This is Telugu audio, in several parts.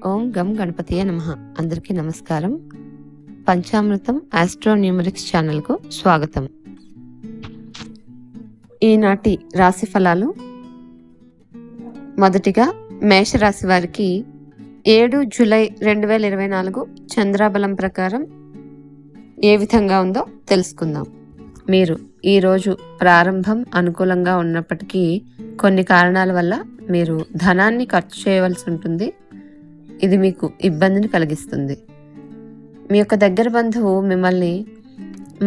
ఓం గం గణపతియే నమః. అందరికీ నమస్కారం. పంచామృతం ఆస్ట్రోన్యూమరిక్స్ ఛానల్కు స్వాగతం. ఈనాటి రాశి ఫలాలు. మొదటిగా మేషరాశి వారికి 7 జూలై 2024 చంద్రాబలం ప్రకారం ఏ విధంగా ఉందో తెలుసుకుందాం. మీరు ఈరోజు ప్రారంభం అనుకూలంగా ఉన్నప్పటికీ కొన్ని కారణాల వల్ల మీరు ధనాన్ని ఖర్చు చేయవలసి ఉంటుంది. ఇది మీకు ఇబ్బందిని కలిగిస్తుంది. మీ యొక్క దగ్గర బంధువు మిమ్మల్ని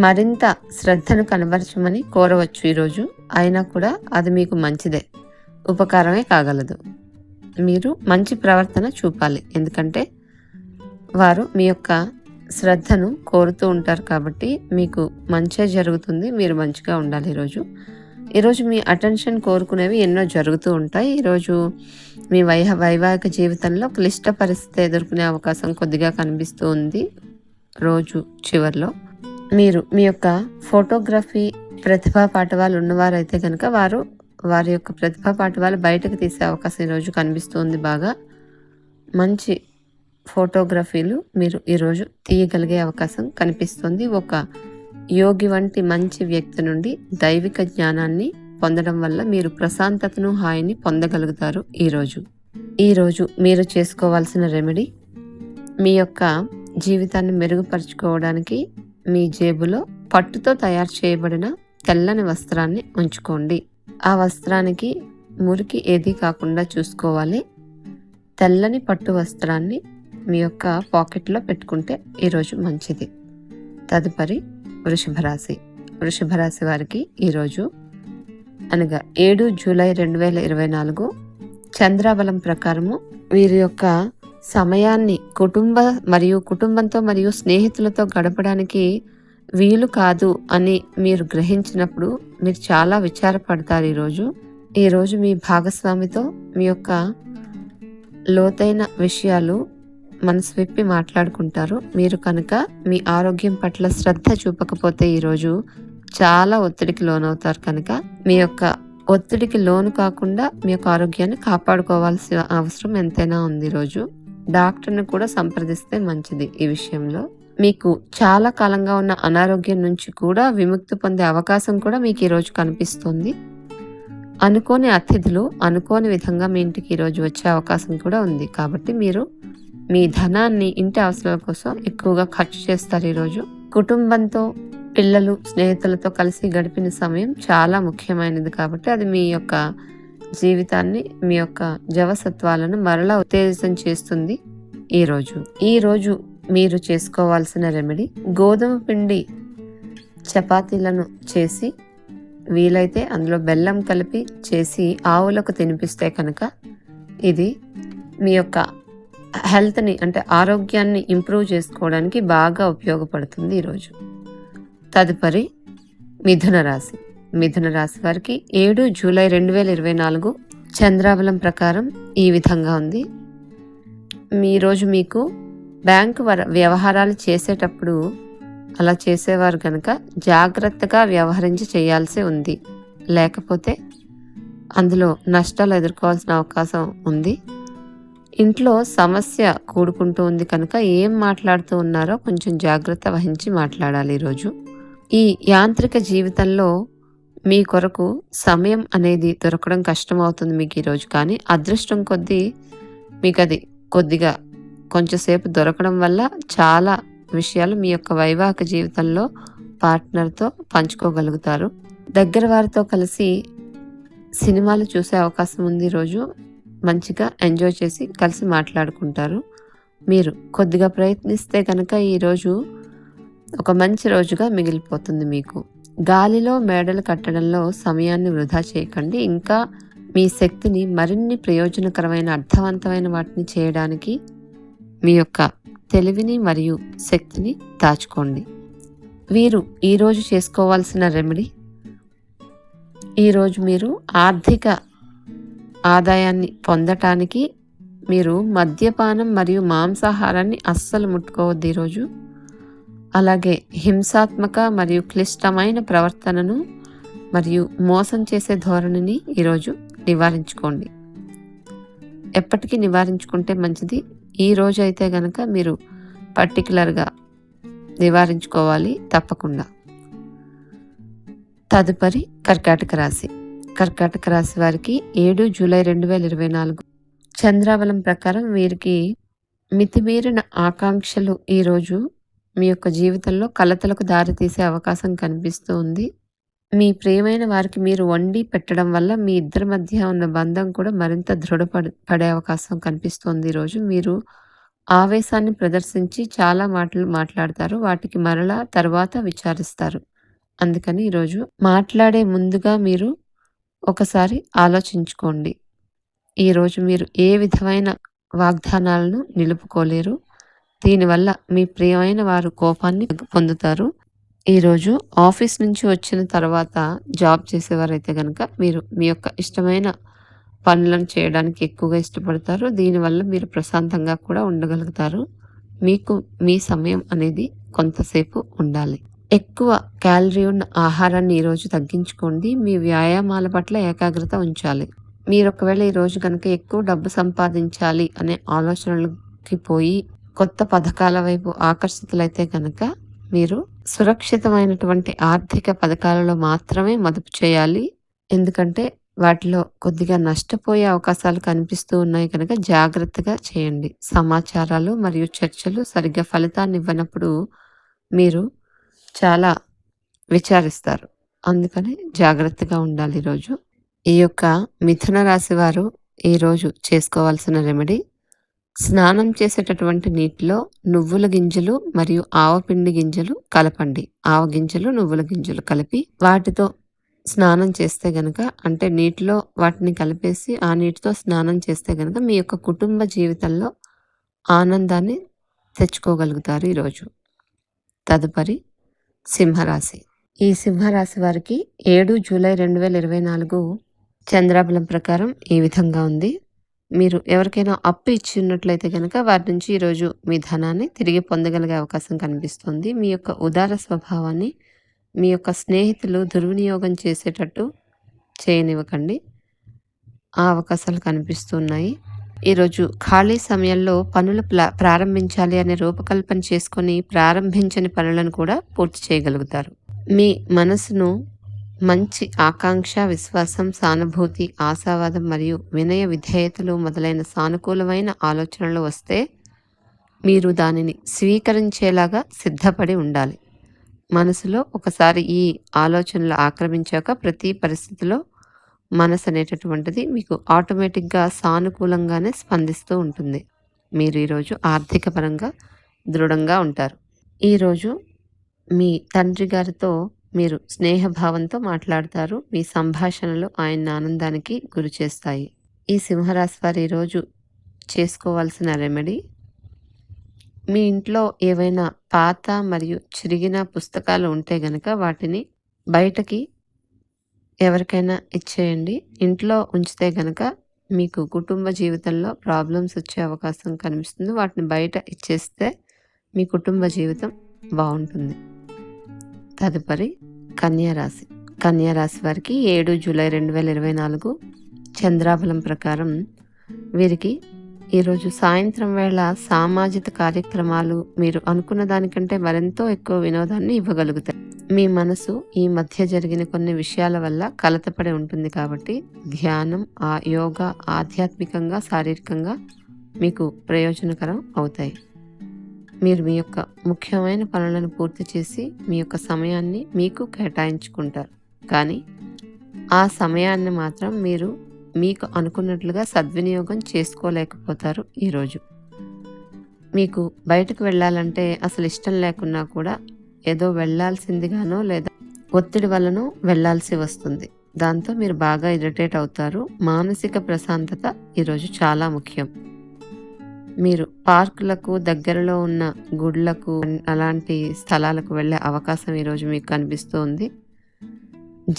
మరింత శ్రద్ధను కనబరచమని కోరవచ్చు ఈరోజు. అయినా కూడా అది మీకు మంచిదే, ఉపకారమే కాగలదు. మీరు మంచి ప్రవర్తన చూపాలి, ఎందుకంటే వారు మీ యొక్క శ్రద్ధను కోరుతూ ఉంటారు కాబట్టి మీకు మంచిగా జరుగుతుంది. మీరు మంచిగా ఉండాలి ఈరోజు మీ అటెన్షన్ కోరుకునేవి ఎన్నో జరుగుతూ ఉంటాయి. ఈరోజు మీ వైవాహిక జీవితంలో క్లిష్ట పరిస్థితి ఎదుర్కొనే అవకాశం కొద్దిగా కనిపిస్తూ ఉంది. రోజు చివరిలో మీరు మీ యొక్క ఫోటోగ్రఫీ ప్రతిభా పాఠవాలు ఉన్నవారైతే కనుక వారి యొక్క ప్రతిభా పాఠవాలు బయటకు తీసే అవకాశం ఈరోజు కనిపిస్తుంది. బాగా మంచి ఫోటోగ్రఫీలు మీరు ఈరోజు తీయగలిగే అవకాశం కనిపిస్తుంది. ఒక యోగి వంటి మంచి వ్యక్తి నుండి దైవిక జ్ఞానాన్ని పొందడం వల్ల మీరు ప్రశాంతతను, హాయిని పొందగలుగుతారు. ఈరోజు మీరు చేసుకోవాల్సిన రెమెడీ, మీ యొక్క జీవితాన్ని మెరుగుపరుచుకోవడానికి మీ జేబులో పట్టుతో తయారు చేయబడిన తెల్లని వస్త్రాన్ని ఉంచుకోండి. ఆ వస్త్రానికి మురికి ఏదీ కాకుండా చూసుకోవాలి. తెల్లని పట్టు వస్త్రాన్ని మీ యొక్క పాకెట్లో పెట్టుకుంటే ఈరోజు మంచిది. తదుపరి వృషభ రాశి వారికి ఈరోజు అనగా 7 జూలై 2024 చంద్రాబలం ప్రకారము వీరి యొక్క సమయాన్ని కుటుంబంతో మరియు స్నేహితులతో గడపడానికి వీలు కాదు అని మీరు గ్రహించినప్పుడు మీరు చాలా విచారపడతారు. ఈరోజు మీ భాగస్వామితో మీ యొక్క లోతైన విషయాలు మనసు విప్పి మాట్లాడుకుంటారు. మీరు కనుక మీ ఆరోగ్యం పట్ల శ్రద్ధ చూపకపోతే ఈరోజు చాలా ఒత్తిడికి లోనవుతారు. కనుక మీ యొక్క ఒత్తిడికి లోను కాకుండా మీ యొక్క ఆరోగ్యాన్ని కాపాడుకోవాల్సిన అవసరం ఎంతైనా ఉంది. ఈరోజు డాక్టర్ని కూడా సంప్రదిస్తే మంచిది. ఈ విషయంలో మీకు చాలా కాలంగా ఉన్న అనారోగ్యం నుంచి కూడా విముక్తి పొందే అవకాశం కూడా మీకు ఈరోజు కనిపిస్తుంది. అనుకోని అతిథులు అనుకోని విధంగా మీ ఇంటికి ఈరోజు వచ్చే అవకాశం కూడా ఉంది. కాబట్టి మీరు మీ ధనాన్ని ఇంటి అవసరాల కోసం ఎక్కువగా ఖర్చు చేస్తారు. ఈరోజు కుటుంబంతో, పిల్లలు, స్నేహితులతో కలిసి గడిపిన సమయం చాలా ముఖ్యమైనది. కాబట్టి అది మీ యొక్క జీవితాన్ని, మీ యొక్క జవసత్వాలను మరలా ఉత్తేజితం చేస్తుంది. ఈరోజు మీరు చేసుకోవాల్సిన రెమెడీ, గోధుమ పిండి చపాతీలను చేసి వీలైతే అందులో బెల్లం కలిపి చేసి ఆవులకు తినిపిస్తే కనుక ఇది మీ యొక్క హెల్త్ని అంటే ఆరోగ్యాన్ని ఇంప్రూవ్ చేసుకోవడానికి బాగా ఉపయోగపడుతుంది ఈరోజు. తదుపరి మిథున రాశి వారికి 7 జూలై 2024 చంద్రాబలం ప్రకారం ఈ విధంగా ఉంది. ఈరోజు మీకు బ్యాంకు వ్యవహారాలు చేసేటప్పుడు అలా చేసేవారు కనుక జాగ్రత్తగా వ్యవహరించి చేయాల్సి ఉంది. లేకపోతే అందులో నష్టాలు ఎదుర్కోవాల్సిన అవకాశం ఉంది. ఇంట్లో సమస్య కూడుకుంటూ ఉంది కనుక ఏం మాట్లాడుతూ ఉన్నారో కొంచెం జాగ్రత్త వహించి మాట్లాడాలి. ఈరోజు ఈ యాంత్రిక జీవితంలో మీ కొరకు సమయం అనేది దొరకడం కష్టమవుతుంది మీకు ఈరోజు. కానీ అదృష్టం కొద్దీ మీకు అది కొద్దిగా కొంచెంసేపు దొరకడం వల్ల చాలా విషయాలు మీ యొక్క వైవాహిక జీవితంలో పార్ట్నర్తో పంచుకోగలుగుతారు. దగ్గర వారితో కలిసి సినిమాలు చూసే అవకాశం ఉంది. ఈరోజు మంచిగా ఎంజాయ్ చేసి కలిసి మాట్లాడుకుంటారు. మీరు కొద్దిగా ప్రయత్నిస్తే కనుక ఈరోజు ఒక మంచి రోజుగా మిగిలిపోతుంది మీకు. గాలిలో మేడలు కట్టడంలో సమయాన్ని వృధా చేయకండి. ఇంకా మీ శక్తిని మరిన్ని ప్రయోజనకరమైన, అర్థవంతమైన వాటిని చేయడానికి మీ యొక్క తెలివిని మరియు శక్తిని దాచుకోండి. వీరు ఈరోజు చేసుకోవాల్సిన రెమెడీ, ఈరోజు మీరు ఆర్థిక ఆదాయాన్ని పొందటానికి మీరు మద్యపానం మరియు మాంసాహారాన్ని అస్సలు ముట్టుకోవద్దు ఈరోజు. అలాగే హింసాత్మక మరియు క్లిష్టమైన ప్రవర్తనను మరియు మోసం చేసే ధోరణిని ఈరోజు నివారించుకోండి. ఎప్పటికీ నివారించుకుంటే మంచిది. ఈ రోజు అయితే గనక మీరు పర్టికులర్‌గా నివారించుకోవాలి తప్పకుండా. తదుపరి కర్కాటక రాశి. కర్కాటక రాశి వారికి 7 జూలై 2024 చంద్రాబలం ప్రకారం వీరికి మితిమీరిన ఆకాంక్షలు ఈరోజు మీ యొక్క జీవితంలో కలతలకు దారితీసే అవకాశం కనిపిస్తూ ఉంది. మీ ప్రియమైన వారికి మీరు వండి పెట్టడం వల్ల మీ ఇద్దరి మధ్య ఉన్న బంధం కూడా మరింత పడే అవకాశం కనిపిస్తోంది ఈరోజు. మీరు ఆవేశాన్ని ప్రదర్శించి చాలా మాటలు మాట్లాడతారు. వాటికి మరలా తర్వాత విచారిస్తారు. అందుకని ఈరోజు మాట్లాడే ముందుగా మీరు ఒకసారి ఆలోచించుకోండి. ఈరోజు మీరు ఏ విధమైన వాగ్దానాలను నిలుపుకోలేరు. దీనివల్ల మీ ప్రియమైన వారు కోపాన్ని పొందుతారు. ఈరోజు ఆఫీస్ నుంచి వచ్చిన తర్వాత జాబ్ చేసేవారైతే కనుక మీరు మీ యొక్క ఇష్టమైన పనులను చేయడానికి ఎక్కువగా ఇష్టపడతారు. దీనివల్ల మీరు ప్రశాంతంగా కూడా ఉండగలుగుతారు. మీకు మీ సమయం అనేది కొంతసేపు ఉండాలి. ఎక్కువ క్యాలరీ ఉన్న ఆహారాన్ని ఈరోజు తగ్గించుకోండి. మీ వ్యాయామాల పట్ల ఏకాగ్రత ఉంచాలి. మీరు ఒకవేళ ఈరోజు కనుక ఎక్కువ డబ్బు సంపాదించాలి అనే ఆలోచనలకి పోయి కొత్త పథకాల వైపు ఆకర్షితులైతే కనుక మీరు సురక్షితమైనటువంటి ఆర్థిక పథకాలలో మాత్రమే మదుపు చేయాలి. ఎందుకంటే వాటిలో కొద్దిగా నష్టపోయే అవకాశాలు కనిపిస్తూ ఉన్నాయి కనుక జాగ్రత్తగా చేయండి. సమాచారాలు మరియు చర్చలు సరిగ్గా ఫలితాన్ని ఇవ్వనప్పుడు మీరు చాలా విచారిస్తారు. అందుకని జాగ్రత్తగా ఉండాలి ఈరోజు. ఈ యొక్క మిథున రాశి వారు ఈరోజు చేసుకోవాల్సిన రెమెడీ, స్నానం చేసేటటువంటి నీటిలో నువ్వుల గింజలు మరియు ఆవపిండి గింజలు కలపండి. ఆవ గింజలు, నువ్వుల గింజలు కలిపి వాటితో స్నానం చేస్తే గనక, అంటే నీటిలో వాటిని కలిపేసి ఆ నీటితో స్నానం చేస్తే గనక మీ యొక్క కుటుంబ జీవితంలో ఆనందాన్ని తెచ్చుకోగలుగుతారు ఈరోజు. తదుపరి సింహరాశి. ఈ సింహరాశి వారికి 7 జూలై 2024 చంద్రాబలం ప్రకారం ఈ విధంగా ఉంది. మీరు ఎవరికైనా అప్పు ఇచ్చి ఉన్నట్లయితే కనుక వారి నుంచి ఈరోజు మీ ధనాన్ని తిరిగి పొందగలిగే అవకాశం కనిపిస్తుంది. మీ యొక్క ఉదార స్వభావాన్ని మీ యొక్క స్నేహితులు దుర్వినియోగం చేసేటట్టు చేయనివ్వకండి. ఆ అవకాశాలు కనిపిస్తున్నాయి. ఈరోజు ఖాళీ సమయంలో పనులు ప్రారంభించాలి అనే రూపకల్పన చేసుకొని ప్రారంభించని పనులను కూడా పూర్తి చేయగలుగుతారు. మీ మనసును మంచి ఆకాంక్ష, విశ్వాసం, సానుభూతి, ఆశావాదం మరియు వినయ విధేయతలు మొదలైన సానుకూలమైన ఆలోచనలు వస్తే మీరు దానిని స్వీకరించేలాగా సిద్ధపడి ఉండాలి. మనసులో ఒకసారి ఈ ఆలోచనలు ఆక్రమించాక ప్రతి పరిస్థితిలో మనసు అనేటటువంటిది మీకు ఆటోమేటిక్గా సానుకూలంగానే స్పందిస్తూ ఉంటుంది. మీరు ఈరోజు ఆర్థిక పరంగా దృఢంగా ఉంటారు. ఈరోజు మీ తండ్రి గారితో మీరు స్నేహభావంతో మాట్లాడతారు. మీ సంభాషణలు ఆయన ఆనందానికి గురి చేస్తాయి. ఈ సింహరాశి వారు ఈరోజు చేసుకోవాల్సిన రెమెడీ, మీ ఇంట్లో ఏవైనా పాత మరియు చిరిగిన పుస్తకాలు ఉంటే గనక వాటిని బయటకి ఎవరికైనా ఇచ్చేయండి. ఇంట్లో ఉంచితే గనక మీకు కుటుంబ జీవితంలో ప్రాబ్లమ్స్ వచ్చే అవకాశం కనిపిస్తుంది. వాటిని బయట ఇచ్చేస్తే మీ కుటుంబ జీవితం బాగుంటుంది. తదుపరి కన్యారాశి. కన్యారాశి వారికి 7 జూలై 2024 చంద్రాబలం ప్రకారం వీరికి ఈరోజు సాయంత్రం వేళ సామాజిక కార్యక్రమాలు మీరు అనుకున్న దానికంటే మరెంతో ఎక్కువ వినోదాన్ని ఇవ్వగలుగుతాయి. మీ మనసు ఈ మధ్య జరిగిన కొన్ని విషయాల వల్ల కలతపడి ఉంటుంది కాబట్టి ధ్యానం, యోగా ఆధ్యాత్మికంగా, శారీరకంగా మీకు ప్రయోజనకరం అవుతాయి. మీరు మీ యొక్క ముఖ్యమైన పనులను పూర్తి చేసి మీ యొక్క సమయాన్ని మీకు కేటాయించుకుంటారు. కానీ ఆ సమయాన్ని మాత్రం మీరు మీకు అనుకున్నట్లుగా సద్వినియోగం చేసుకోలేకపోతారు. ఈరోజు మీకు బయటకు వెళ్ళాలంటే అసలు ఇష్టం లేకున్నా కూడా ఏదో వెళ్ళాల్సిందిగానో లేదా ఒత్తిడి వలనో వెళ్ళాల్సి వస్తుంది. దాంతో మీరు బాగా ఇరిటేట్ అవుతారు. మానసిక ప్రశాంతత ఈరోజు చాలా ముఖ్యం. మీరు పార్కులకు, దగ్గరలో ఉన్న గుడ్లకు, అలాంటి స్థలాలకు వెళ్ళే అవకాశం ఈరోజు మీకు కనిపిస్తుంది.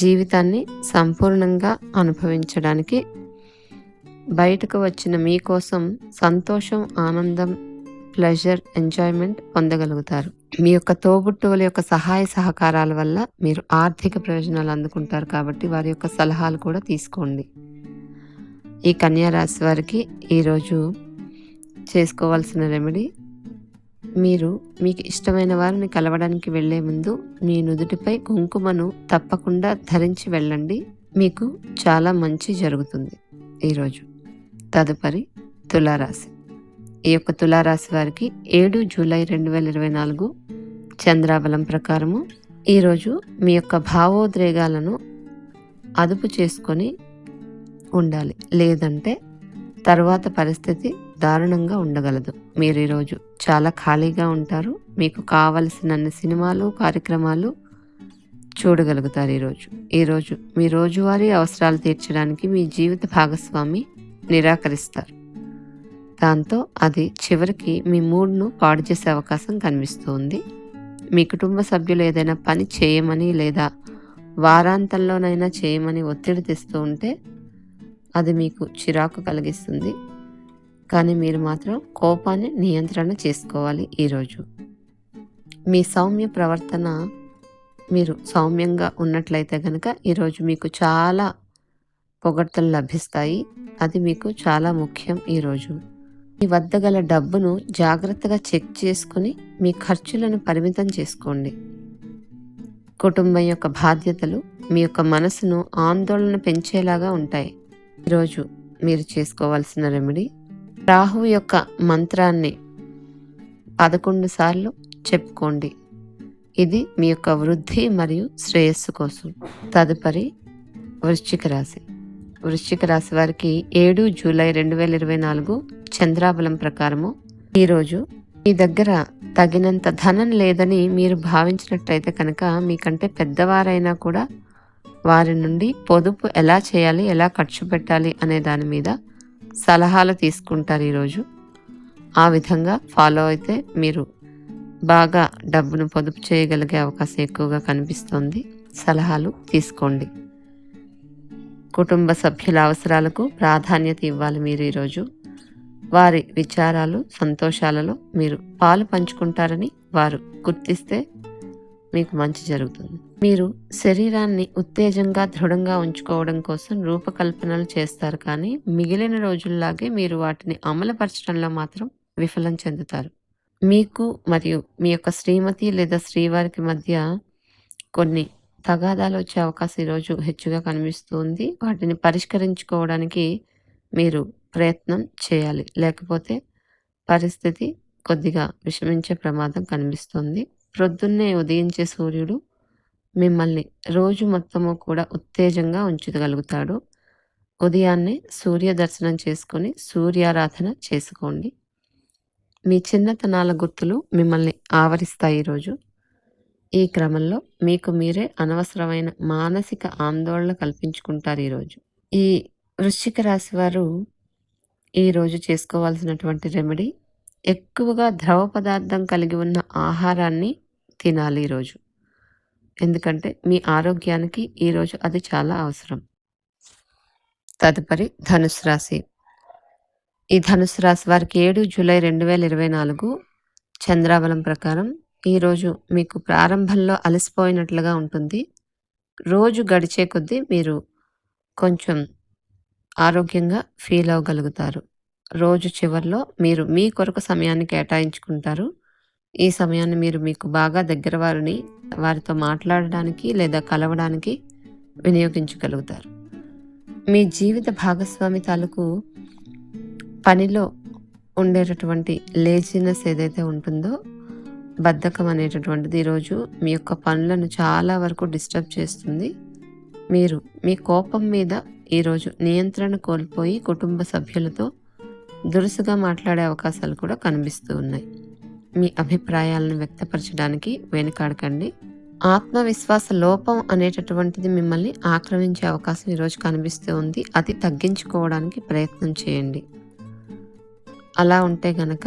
జీవితాన్ని సంపూర్ణంగా అనుభవించడానికి బయటకు వచ్చిన మీకోసం సంతోషం, ఆనందం, ప్లెజర్, ఎంజాయ్మెంట్ పొందగలుగుతారు. మీ యొక్క తోబుట్టువుల యొక్క సహాయ సహకారాల వల్ల మీరు ఆర్థిక ప్రయోజనాలు అందుకుంటారు కాబట్టి వారి యొక్క సలహాలు కూడా తీసుకోండి. ఈ కన్యా రాశి వారికి ఈరోజు చేసుకోవాల్సిన రెమెడీ, మీరు మీకు ఇష్టమైన వారిని కలవడానికి వెళ్ళే ముందు మీ నుదుటిపై కుంకుమను తప్పకుండా ధరించి వెళ్ళండి. మీకు చాలా మంచి జరుగుతుంది ఈరోజు. తదుపరి తులారాశి. ఈ యొక్క తులారాశి వారికి 7 జూలై 2024 చంద్రాబలం ప్రకారము ఈరోజు మీ యొక్క భావోద్రేగాలను అదుపు చేసుకొని ఉండాలి, లేదంటే తర్వాత పరిస్థితి దారుణంగా ఉండగలదు. మీరు ఈరోజు చాలా ఖాళీగా ఉంటారు. మీకు కావలసినన్ని సినిమాలు, కార్యక్రమాలు చూడగలుగుతారు. ఈరోజు మీ రోజువారీ అవసరాలు తీర్చడానికి మీ జీవిత భాగస్వామి నిరాకరిస్తారు. దాంతో అది చివరికి మీ మూడ్ను పాడు చేసే అవకాశం కనిపిస్తుంది. మీ కుటుంబ సభ్యులు ఏదైనా పని చేయమని లేదా వారాంతంలోనైనా చేయమని ఒత్తిడి తెస్తూ ఉంటే అది మీకు చిరాకు కలిగిస్తుంది. కానీ మీరు మాత్రం కోపాన్ని నియంత్రణ చేసుకోవాలి. ఈరోజు మీ సౌమ్య ప్రవర్తన, మీరు సౌమ్యంగా ఉన్నట్లయితే కనుక ఈరోజు మీకు చాలా పొగడ్తలు లభిస్తాయి. అది మీకు చాలా ముఖ్యం. ఈరోజు మీ వద్ద గల డబ్బును జాగ్రత్తగా చెక్ చేసుకుని మీ ఖర్చులను పరిమితం చేసుకోండి. కుటుంబం యొక్క బాధ్యతలు మీ యొక్క మనసును ఆందోళన పెంచేలాగా ఉంటాయి. ఈరోజు మీరు చేసుకోవాల్సిన రెమెడీ, రాహువు యొక్క మంత్రాన్ని 11 సార్లు చెప్పుకోండి. ఇది మీ యొక్క వృద్ధి మరియు శ్రేయస్సు కోసం. తదుపరి వృశ్చిక రాశి. వృశ్చిక రాశి వారికి 7 జూలై 2024 చంద్రాబలం ప్రకారము ఈరోజు మీ దగ్గర తగినంత ధనం లేదని మీరు భావించినట్టయితే కనుక మీకంటే పెద్దవారైనా కూడా వారి నుండి పొదుపు ఎలా చేయాలి, ఎలా ఖర్చు పెట్టాలి అనే దాని మీద సలహాలు తీసుకుంటారు. ఈరోజు ఆ విధంగా ఫాలో అయితే మీరు బాగా డబ్బును పొదుపు చేయగలిగే అవకాశం ఎక్కువగా కనిపిస్తుంది. సలహాలు తీసుకోండి. కుటుంబ సభ్యుల అవసరాలకు ప్రాధాన్యత ఇవ్వాలి. మీరు ఈరోజు వారి విచారాలు, సంతోషాలలో మీరు పాలు పంచుకుంటారని వారు గుర్తిస్తే మీకు మంచి జరుగుతుంది. మీరు శరీరాన్ని ఉత్తేజంగా, దృఢంగా ఉంచుకోవడం కోసం రూపకల్పనలు చేస్తారు, కానీ మిగిలిన రోజుల్లాగే మీరు వాటిని అమలుపరచడంలో మాత్రం విఫలం చెందుతారు. మీకు మరియు మీ యొక్క శ్రీమతి లేదా శ్రీవారికి మధ్య కొన్ని తగాదాలు వచ్చే అవకాశం ఈరోజు హెచ్చుగా కనిపిస్తుంది. వాటిని పరిష్కరించుకోవడానికి మీరు ప్రయత్నం చేయాలి, లేకపోతే పరిస్థితి కొద్దిగా విషమించే ప్రమాదం కనిపిస్తుంది. ప్రొద్దున్నే ఉదయించే సూర్యుడు మిమ్మల్ని రోజు మొత్తము కూడా ఉత్తేజంగా ఉంచగలుగుతాడు. ఉదయాన్నే సూర్య దర్శనం చేసుకొని సూర్యారాధన చేసుకోండి. మీ చిన్నతనాల గుర్తులు మిమ్మల్ని ఆవరిస్తాయి. ఈరోజు ఈ క్రమంలో మీకు మీరే అనవసరమైన మానసిక ఆందోళన కల్పించుకుంటారు. ఈ వృశ్చిక రాశి వారు ఈరోజు చేసుకోవాల్సినటువంటి రెమెడీ, ఎక్కువగా ద్రవ పదార్థం కలిగి ఉన్న ఆహారాన్ని తినాలి ఈరోజు. ఎందుకంటే మీ ఆరోగ్యానికి ఈరోజు అది చాలా అవసరం. తదుపరి ధనుసు రాశి. ఈ ధనుసు రాశి వారికి 7 జూలై 2024 చంద్రాబలం ప్రకారం ఈరోజు మీకు ప్రారంభంలో అలసిపోయినట్లుగా ఉంటుంది. రోజు గడిచే కొద్దీ మీరు కొంచెం ఆరోగ్యంగా ఫీల్ అవ్వగలుగుతారు. రోజు చివరిలో మీరు మీ కొరకు సమయాన్ని కేటాయించుకుంటారు. ఈ సమయాన్ని మీరు మీకు బాగా దగ్గర వారితో మాట్లాడడానికి లేదా కలవడానికి వినియోగించగలుగుతారు. మీ జీవిత భాగస్వామి తాలూకు పనిలో ఉండేటటువంటి లేజినెస్ ఏదైతే ఉంటుందో, బద్ధకం అనేటటువంటిది ఈరోజు మీ యొక్క పనులను చాలా వరకు డిస్టర్బ్ చేస్తుంది. మీరు మీ కోపం మీద ఈరోజు నియంత్రణ కోల్పోయి కుటుంబ సభ్యులతో దురుసుగా మాట్లాడే అవకాశాలు కూడా కనిపిస్తూ ఉన్నాయి. మీ అభిప్రాయాలను వ్యక్తపరచడానికి వెనుకాడకండి. ఆత్మవిశ్వాస లోపం అనేటటువంటిది మిమ్మల్ని ఆక్రమించే అవకాశం ఈరోజు కనిపిస్తూ ఉంది. అది తగ్గించుకోవడానికి ప్రయత్నం చేయండి. అలా ఉంటే గనక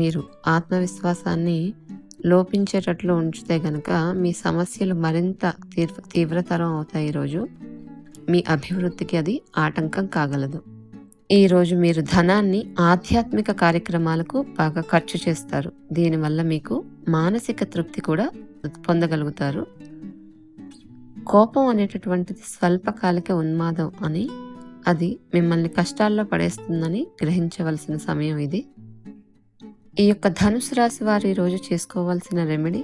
మీరు ఆత్మవిశ్వాసాన్ని లోపించేటట్లు ఉంచితే గనక మీ సమస్యలు మరింత తీవ్రతరం అవుతాయి. ఈరోజు మీ అభివృద్ధికి అది ఆటంకం కాగలదు. ఈరోజు మీరు ధనాన్ని ఆధ్యాత్మిక కార్యక్రమాలకు బాగా ఖర్చు చేస్తారు. దీనివల్ల మీకు మానసిక తృప్తి కూడా పొందగలుగుతారు. కోపం అనేటటువంటిది స్వల్పకాలిక ఉన్మాదం అని అది మిమ్మల్ని కష్టాల్లో పడేస్తుందని గ్రహించవలసిన సమయం ఇది. ఈ యొక్క ధనుసు రాశి వారు ఈరోజు చేసుకోవాల్సిన రెమెడీ,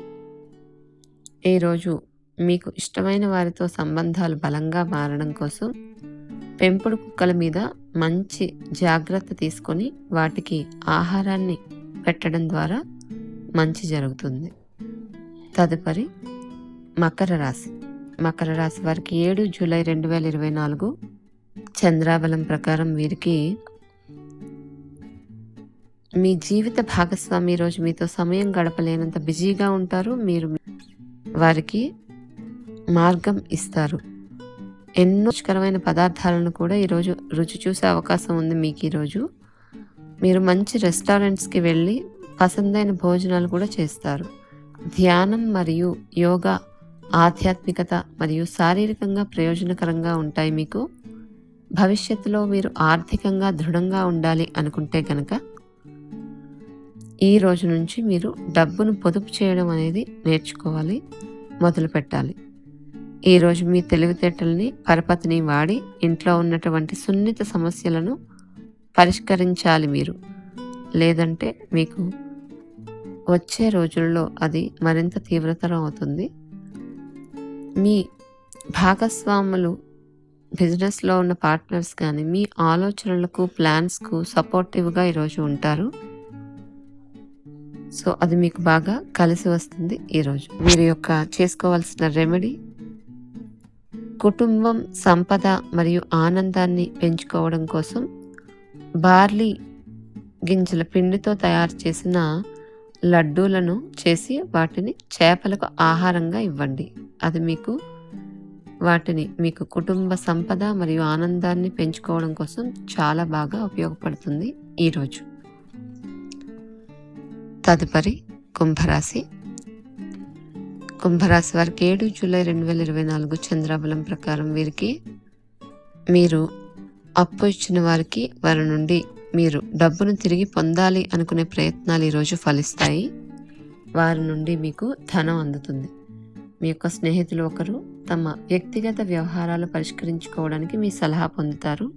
ఈరోజు మీకు ఇష్టమైన వారితో సంబంధాలు బలంగా మారడం కోసం పెంపుడు కుక్కల మీద మంచి జాగ్రత్త తీసుకొని వాటికి ఆహారాన్ని పెట్టడం ద్వారా మంచి జరుగుతుంది. తదుపరి మకర రాశి. మకర రాశి వారికి 7 జూలై 2024 చంద్రాబలం ప్రకారం వీరికి మీ జీవిత భాగస్వామి ఈరోజు మీతో సమయం గడపలేనంత బిజీగా ఉంటారు. మీరు వారికి మార్గం ఇస్తారు. ఎన్నో రుచికరమైన పదార్థాలను కూడా ఈరోజు రుచి చూసే అవకాశం ఉంది మీకు. ఈరోజు మీరు మంచి రెస్టారెంట్స్కి వెళ్ళి పసందైన భోజనాలు కూడా చేస్తారు. ధ్యానం మరియు యోగా ఆధ్యాత్మికత మరియు శారీరకంగా ప్రయోజనకరంగా ఉంటాయి మీకు. భవిష్యత్తులో మీరు ఆర్థికంగా దృఢంగా ఉండాలి అనుకుంటే కనుక ఈ రోజు నుంచి మీరు డబ్బును పొదుపు చేయడం అనేది నేర్చుకోవాలి, మొదలు పెట్టాలి. ఈరోజు మీ తెలివితేటల్ని పరపతిని వాడి ఇంట్లో ఉన్నటువంటి సున్నిత సమస్యలను పరిష్కరించాలి మీరు. లేదంటే మీకు వచ్చే రోజుల్లో అది మరింత తీవ్రతరం అవుతుంది. మీ భాగస్వాములు, బిజినెస్లో ఉన్న పార్ట్నర్స్ కానీ మీ ఆలోచనలకు ప్లాన్స్కు సపోర్టివ్గా ఈరోజు ఉంటారు. సో అది మీకు బాగా కలిసి వస్తుంది. ఈరోజు మీరు యొక్క చేసుకోవాల్సిన రెమెడీ, కుటుంబం సంపద మరియు ఆనందాన్ని పెంచుకోవడం కోసం బార్లీ గింజల పిండితో తయారు చేసిన లడ్డూలను చేసి వాటిని చేపలకు ఆహారంగా ఇవ్వండి. అది మీకు కుటుంబ సంపద మరియు ఆనందాన్ని పెంచుకోవడం కోసం చాలా బాగా ఉపయోగపడుతుంది ఈరోజు. తదుపరి కుంభరాశి. కుంభరాశి వారికి 7 జూలై 2024 చంద్రాబలం ప్రకారం వీరికి మీరు అప్పు ఇచ్చిన వారికి వారి నుండి మీరు డబ్బును తిరిగి పొందాలి అనుకునే ప్రయత్నాలు ఈరోజు ఫలిస్తాయి. వారి నుండి మీకు ధనం అందుతుంది. మీ యొక్క స్నేహితులు ఒకరు తమ వ్యక్తిగత వ్యవహారాలు పరిష్కరించుకోవడానికి మీ సలహా పొందుతారు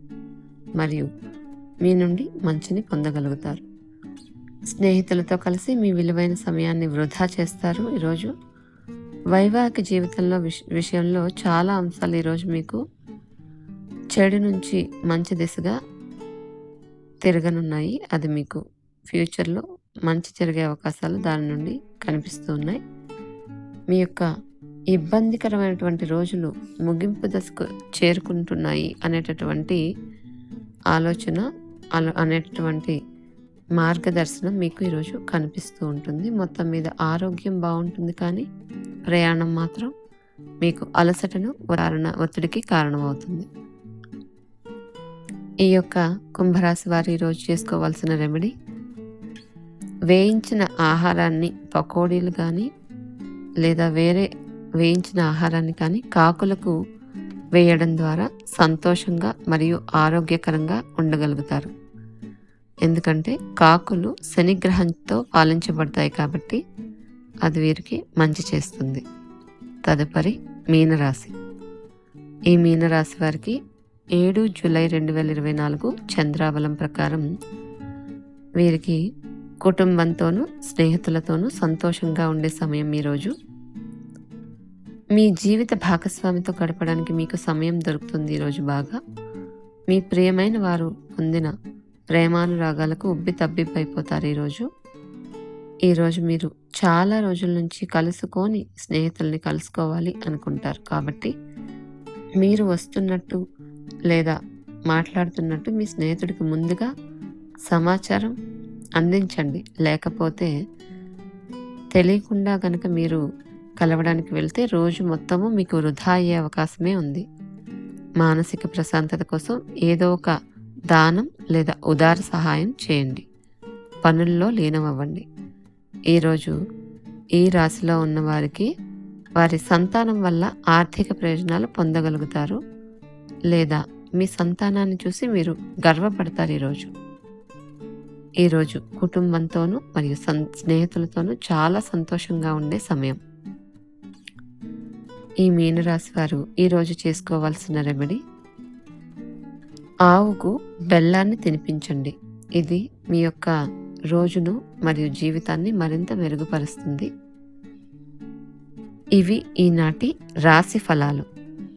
మరియు మీ నుండి మంచిని పొందగలుగుతారు. స్నేహితులతో కలిసి మీ విలువైన సమయాన్ని వృధా చేస్తారు. ఈరోజు వైవాహిక జీవితంలో విషయంలో చాలా అంశాలు ఈరోజు మీకు చెడు నుంచి మంచి దిశగా తిరగనున్నాయి. అది మీకు ఫ్యూచర్లో మంచి జరిగే అవకాశాలు దాని నుండి కనిపిస్తూ ఉన్నాయి. మీ యొక్క ఇబ్బందికరమైనటువంటి రోజులు ముగింపు దశకు చేరుకుంటున్నాయి అనేటటువంటి ఆలోచన అనేటటువంటి మార్గదర్శనం మీకు ఈరోజు కనిపిస్తూ ఉంటుంది. మొత్తం మీద ఆరోగ్యం బాగుంటుంది, కానీ ప్రయాణం మాత్రం మీకు అలసటను ఒత్తిడికి కారణమవుతుంది. ఈ యొక్క కుంభరాశి వారు ఈరోజు చేసుకోవాల్సిన రెమెడీ, వేయించిన ఆహారాన్ని పకోడీలు కానీ లేదా వేరే వేయించిన ఆహారాన్ని కానీ కాకులకు వేయడం ద్వారా సంతోషంగా మరియు ఆరోగ్యకరంగా ఉండగలుగుతారు. ఎందుకంటే కాకులు శనిగ్రహంతో పాలించబడతాయి కాబట్టి అది వీరికి మంచి చేస్తుంది. తదుపరి మీనరాశి. ఈ మీనరాశి వారికి 7 జూలై 2024 చంద్రాబలం ప్రకారం వీరికి కుటుంబంతోనూ స్నేహితులతోనూ సంతోషంగా ఉండే సమయం ఈరోజు. మీ జీవిత భాగస్వామితో గడపడానికి మీకు సమయం దొరుకుతుంది ఈరోజు బాగా. మీ ప్రియమైన వారు పొందిన ప్రేమానురాగాలకు ఉబ్బి తబ్బిబ్బైపోతారు ఈరోజు మీరు చాలా రోజుల నుంచి కలుసుకొని స్నేహితుల్ని కలుసుకోవాలి అనుకుంటారు. కాబట్టి మీరు వస్తున్నట్టు లేదా మాట్లాడుతున్నట్టు మీ స్నేహితుడికి ముందుగా సమాచారం అందించండి. లేకపోతే తెలియకుండా కనుక మీరు కలవడానికి వెళ్తే రోజు మొత్తము మీకు వృధా అయ్యే అవకాశమే ఉంది. మానసిక ప్రశాంతత కోసం ఏదో ఒక దానం లేదా ఉదార సహాయం చేయండి. పనుల్లో లీనమవ్వండి. ఈరోజు ఈ రాశిలో ఉన్న వారికి వారి సంతానం వల్ల ఆర్థిక ప్రయోజనాలు పొందగలుగుతారు, లేదా మీ సంతానాన్ని చూసి మీరు గర్వపడతారు. ఈరోజు కుటుంబంతోనూ మరియు స్నేహితులతోనూ చాలా సంతోషంగా ఉండే సమయం. ఈ మీనరాశి వారు ఈరోజు చేసుకోవాల్సిన రెమెడీ, ఆవుకు బెల్లాన్ని తినిపించండి. ఇది మీ యొక్క రోజును మరియు జీవితాన్ని మరింత మెరుగుపరుస్తుంది. ఇవి ఈనాటి రాశి ఫలాలు.